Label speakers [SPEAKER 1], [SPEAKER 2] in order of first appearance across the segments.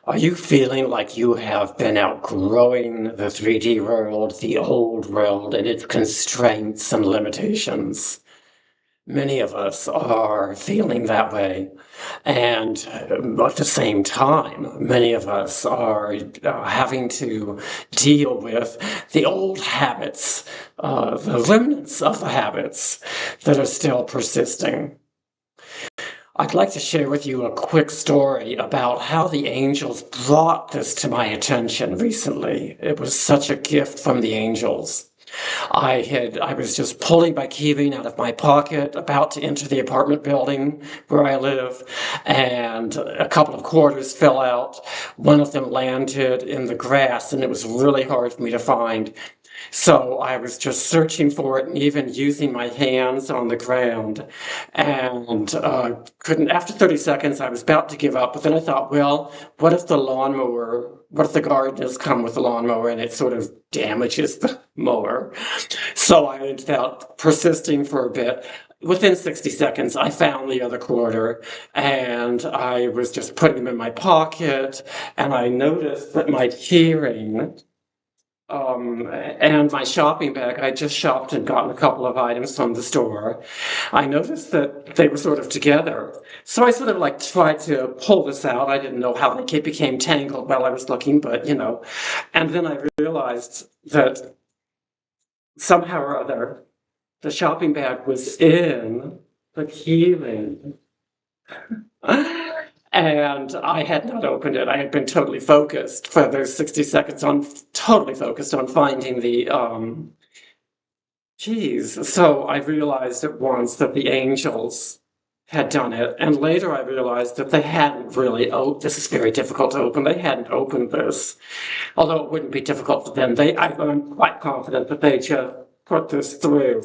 [SPEAKER 1] Are you feeling like you have been outgrowing the 3D world, the old world, and its constraints and limitations? Many of us are feeling that way. And at the same time, many of us are having to deal with the old habits, the remnants of the habits that are still persisting. I'd like to share with you a quick story about how the angels brought this to my attention recently. It was such a gift from the angels. I was just pulling my keyring out of my pocket, about to enter the apartment building where I live, and a couple of quarters fell out. One of them landed in the grass, and it was really hard for me to find. So I was just searching for it and even using my hands on the ground, and couldn't. After 30 seconds, I was about to give up, but then I thought, well, what if the gardeners come with the lawnmower and it sort of damages the mower? So I ended up persisting for a bit. Within 60 seconds, I found the other quarter, and I was just putting them in my pocket, and I noticed that my keyring and my shopping bag, I just shopped and gotten a couple of items from the store. I noticed that they were sort of together. So I sort of like tried to pull this out. I didn't know how they became tangled while I was looking, but And then I realized that somehow or other, the shopping bag was in the keyring. And I had not opened it. I had been totally focused for those 60 seconds totally focused on finding the keys. So I realized at once that the angels had done it. And later I realized that they hadn't really, this is very difficult to open. They hadn't opened this. Although it wouldn't be difficult for them. I'm quite confident that they just put this through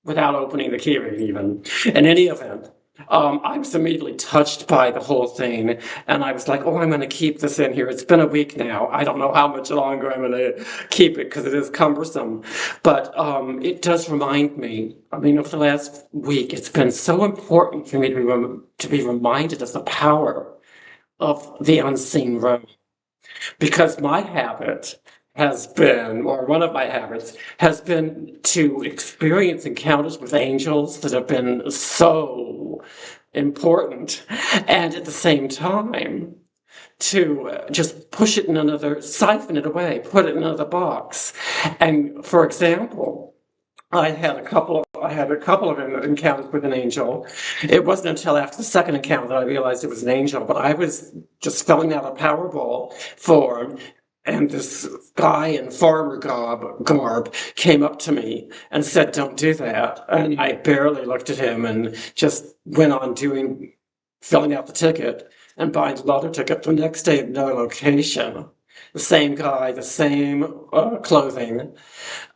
[SPEAKER 1] without opening the keyring even. In any event, I was immediately touched by the whole thing, and I was like, oh, I'm going to keep this in here. It's been a week now. I don't know how much longer I'm going to keep it because it is cumbersome. But it does remind me, over the last week, it's been so important for me to be reminded of the power of the unseen realm. Because my habit has been, or one of my habits, has been to experience encounters with angels that have been so important. And at the same time, to just siphon it away, put it in another box. And for example, I had a couple of encounters with an angel. It wasn't until after the second encounter that I realized it was an angel, but I was just filling out a Powerball form, and this guy in farmer garb came up to me and said, don't do that. And I barely looked at him and just went on filling out the ticket and buying the lotto ticket. The next day, no location. The same guy, the same clothing.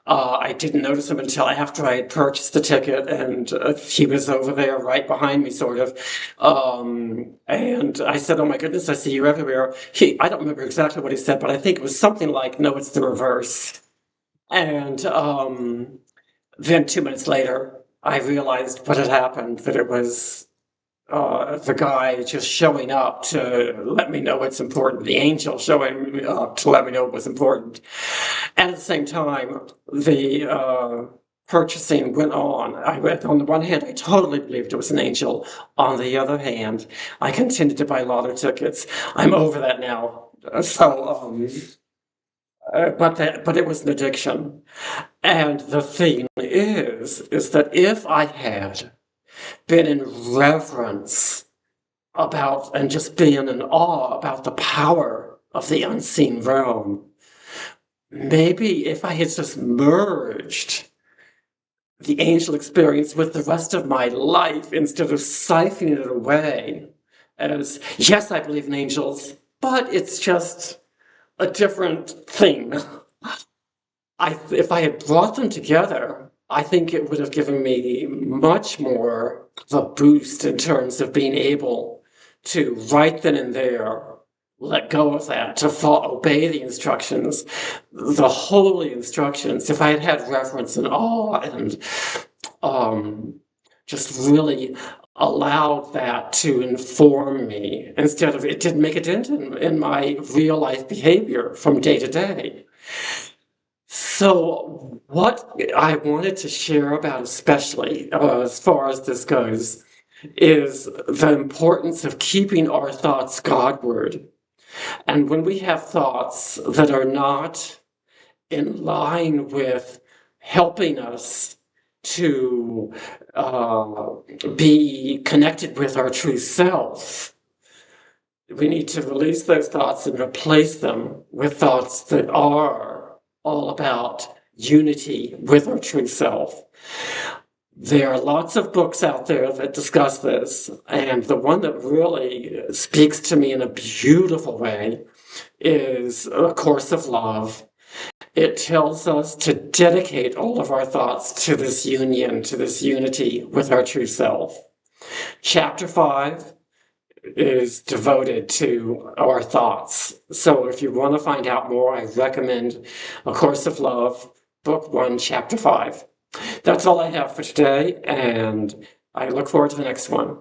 [SPEAKER 1] I didn't notice him until after I had purchased the ticket, and he was over there right behind me, sort of. And I said, oh my goodness, I see you everywhere. I don't remember exactly what he said, but I think it was something like, no, it's the reverse. And then 2 minutes later, I realized what had happened, that it was the guy just showing up to let me know it's important, the angel showing up to let me know it was important. And at the same time, the purchasing went on. On the one hand, I totally believed it was an angel. On the other hand, I continued to buy lotto tickets. I'm over that now. But it was an addiction. And the thing is that if I had been in reverence about and just being in awe about the power of the unseen realm, maybe if I had just merged the angel experience with the rest of my life instead of siphoning it away as, yes, I believe in angels, but it's just a different thing. If I had brought them together, I think it would have given me much more of a boost in terms of being able to right then and there let go of that, to obey the instructions, the holy instructions. If I had had reverence and awe and just really allowed that to inform me instead of it didn't make a dent in my real life behavior from day to day. So, what I wanted to share about, especially as far as this goes, is the importance of keeping our thoughts Godward. And when we have thoughts that are not in line with helping us to be connected with our true self, we need to release those thoughts and replace them with thoughts that are all about unity with our true self. There are lots of books out there that discuss this, and the one that really speaks to me in a beautiful way is A Course of Love. It tells us to dedicate all of our thoughts to this union, to this unity with our true self. Chapter 5 is devoted to our thoughts. So if you want to find out more, I recommend A Course of Love, Book 1, Chapter 5. That's all I have for today, and I look forward to the next one.